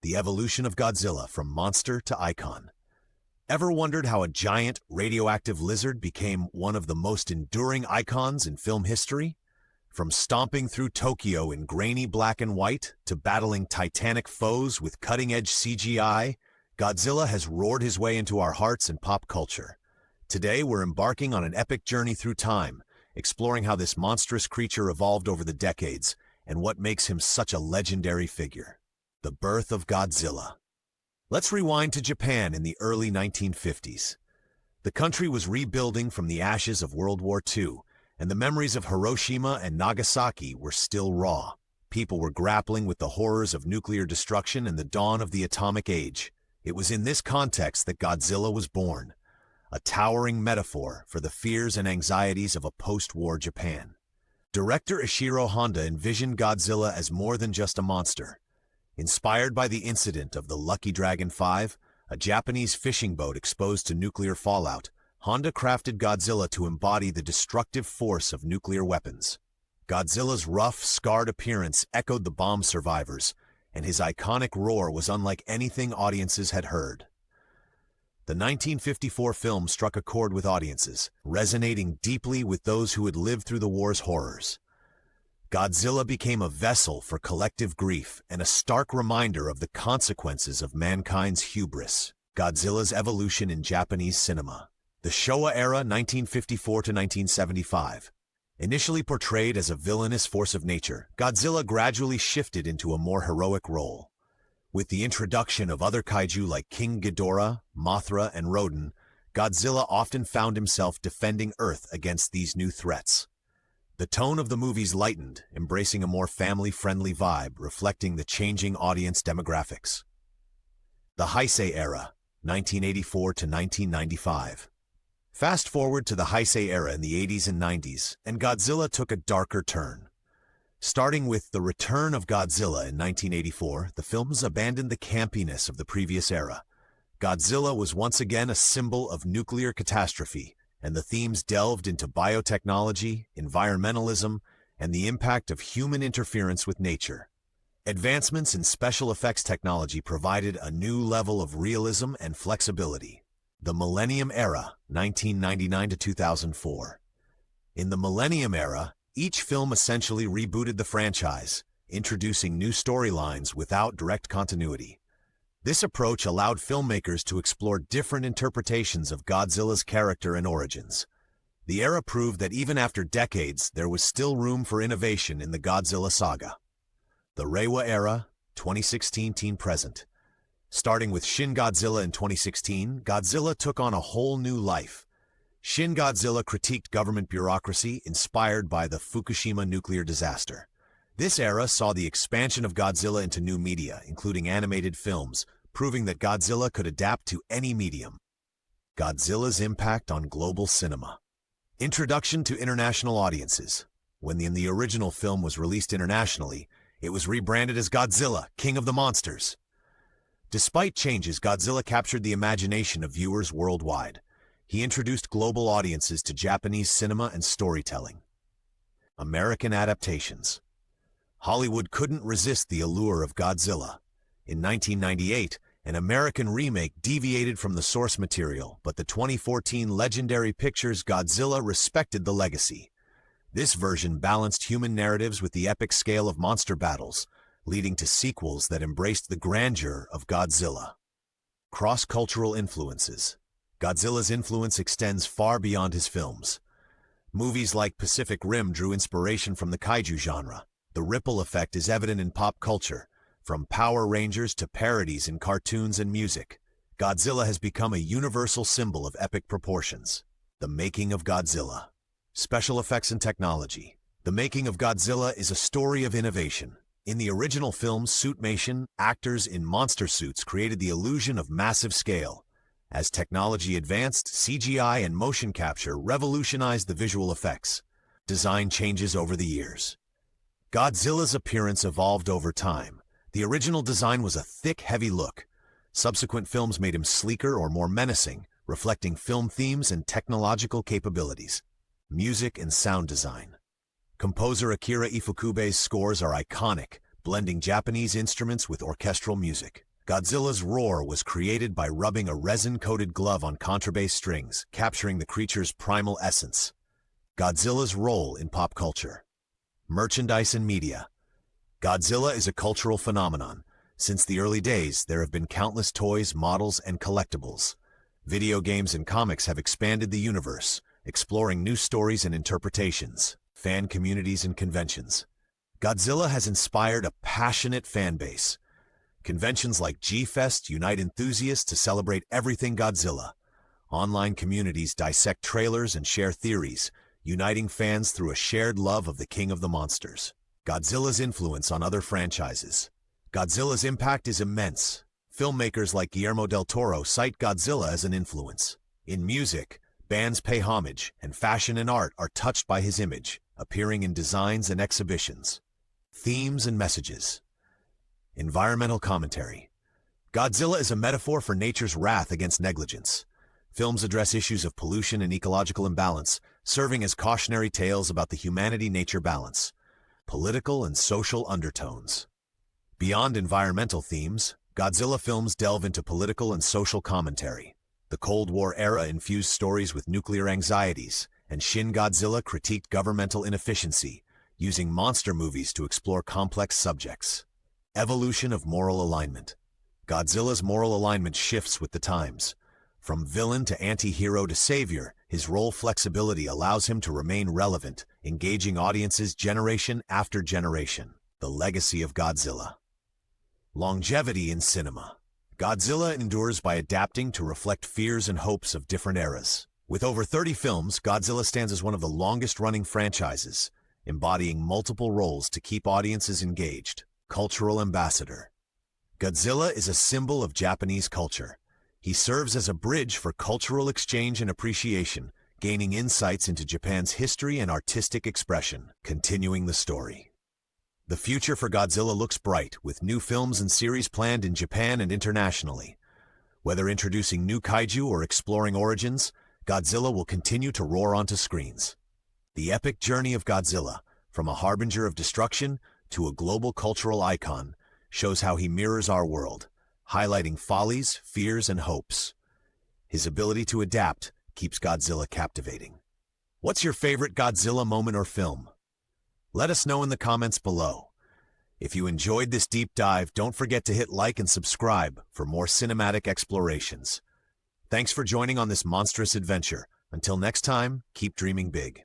the evolution of Godzilla from monster to icon. Ever wondered how a giant, radioactive lizard became one of the most enduring icons in film history? From stomping through Tokyo in grainy black and white to battling titanic foes with cutting-edge CGI, Godzilla has roared his way into our hearts and pop culture. Today, we're embarking on an epic journey through time, exploring how this monstrous creature evolved over the decades and what makes him such a legendary figure. The birth of Godzilla. Let's rewind to Japan in the early 1950s. The country was rebuilding from the ashes of World War II, and the memories of Hiroshima and Nagasaki were still raw. People were grappling with the horrors of nuclear destruction and the dawn of the atomic age. It was in this context that Godzilla was born, a towering metaphor for the fears and anxieties of a post-war Japan. Director Ishiro Honda envisioned Godzilla as more than just a monster. Inspired by the incident of the Lucky Dragon 5, a Japanese fishing boat exposed to nuclear fallout, Honda crafted Godzilla to embody the destructive force of nuclear weapons. Godzilla's rough, scarred appearance echoed the bomb survivors, and his iconic roar was unlike anything audiences had heard. The 1954 film struck a chord with audiences, resonating deeply with those who had lived through the war's horrors. Godzilla became a vessel for collective grief and a stark reminder of the consequences of mankind's hubris. Godzilla's evolution in Japanese cinema. The Showa era, 1954 to 1975. Initially portrayed as a villainous force of nature, Godzilla gradually shifted into a more heroic role. With the introduction of other kaiju like King Ghidorah, Mothra, and Rodan, Godzilla often found himself defending Earth against these new threats. The tone of the movies lightened, embracing a more family-friendly vibe, reflecting the changing audience demographics. The Heisei era, 1984 to 1995. Fast forward to the Heisei era in the 80s and 90s, and Godzilla took a darker turn. Starting with The Return of Godzilla in 1984, the films abandoned the campiness of the previous era. Godzilla was once again a symbol of nuclear catastrophe, and the themes delved into biotechnology, environmentalism, and the impact of human interference with nature. Advancements in special effects technology provided a new level of realism and flexibility. The Millennium Era, 1999 to 2004. In the Millennium Era, each film essentially rebooted the franchise, introducing new storylines without direct continuity. This approach allowed filmmakers to explore different interpretations of Godzilla's character and origins. The era proved that even after decades, there was still room for innovation in the Godzilla saga. The Reiwa Era, 2016 teen present. Starting with Shin Godzilla in 2016, Godzilla took on a whole new life. Shin Godzilla critiqued government bureaucracy inspired by the Fukushima nuclear disaster. This era saw the expansion of Godzilla into new media, including animated films, proving that Godzilla could adapt to any medium. Godzilla's impact on global cinema. Introduction to international audiences. When the original film was released internationally, it was rebranded as Godzilla, King of the Monsters. Despite changes, Godzilla captured the imagination of viewers worldwide. He introduced global audiences to Japanese cinema and storytelling. American adaptations. Hollywood couldn't resist the allure of Godzilla. In 1998, an American remake deviated from the source material, but the 2014 Legendary Pictures Godzilla respected the legacy. This version balanced human narratives with the epic scale of monster battles, leading to sequels that embraced the grandeur of Godzilla. Cross-cultural influences. Godzilla's influence extends far beyond his films. Movies like Pacific Rim drew inspiration from the kaiju genre. The ripple effect is evident in pop culture, from Power Rangers to parodies in cartoons and music. Godzilla has become a universal symbol of epic proportions. The making of Godzilla. Special effects and technology. The making of Godzilla is a story of innovation. In the original film Suitmation, actors in monster suits created the illusion of massive scale. As technology advanced, CGI and motion capture revolutionized the visual effects. Design changes over the years. Godzilla's appearance evolved over time. The original design was a thick, heavy look. Subsequent films made him sleeker or more menacing, reflecting film themes and technological capabilities. Music and sound design. Composer Akira Ifukube's scores are iconic, blending Japanese instruments with orchestral music. Godzilla's roar was created by rubbing a resin-coated glove on contrabass strings, capturing the creature's primal essence. Godzilla's role in pop culture. Merchandise and media. Godzilla is a cultural phenomenon. Since the early days, there have been countless toys, models, and collectibles. Video games and comics have expanded the universe, exploring new stories and interpretations. Fan communities and conventions. Godzilla has inspired a passionate fan base. Conventions like G-Fest unite enthusiasts to celebrate everything Godzilla. Online communities dissect trailers and share theories, uniting fans through a shared love of the King of the Monsters. Godzilla's influence on other franchises. Godzilla's impact is immense. Filmmakers like Guillermo del Toro cite Godzilla as an influence. In music, bands pay homage, and fashion and art are touched by his image, appearing in designs and exhibitions. Themes and messages. Environmental commentary. Godzilla is a metaphor for nature's wrath against negligence. Films address issues of pollution and ecological imbalance, serving as cautionary tales about the humanity-nature balance. Political and social undertones. Beyond environmental themes, Godzilla films delve into political and social commentary. The Cold War era infused stories with nuclear anxieties, and Shin Godzilla critiqued governmental inefficiency, using monster movies to explore complex subjects. Evolution of moral alignment. Godzilla's moral alignment shifts with the times. From villain to anti-hero to savior, his role flexibility allows him to remain relevant, engaging audiences generation after generation. The legacy of Godzilla. Longevity in cinema. Godzilla endures by adapting to reflect fears and hopes of different eras. With over 30 films, Godzilla stands as one of the longest-running franchises, embodying multiple roles to keep audiences engaged. Cultural ambassador. Godzilla is a symbol of Japanese culture. He serves as a bridge for cultural exchange and appreciation, gaining insights into Japan's history and artistic expression. Continuing the story. The future for Godzilla looks bright, with new films and series planned in Japan and internationally. Whether introducing new kaiju or exploring origins, Godzilla will continue to roar onto screens. The epic journey of Godzilla, from a harbinger of destruction to a global cultural icon, shows how he mirrors our world, highlighting follies, fears, and hopes. His ability to adapt keeps Godzilla captivating. What's your favorite Godzilla moment or film? Let us know in the comments below. If you enjoyed this deep dive, don't forget to hit like and subscribe for more cinematic explorations. Thanks for joining on this monstrous adventure. Until next time, keep dreaming big.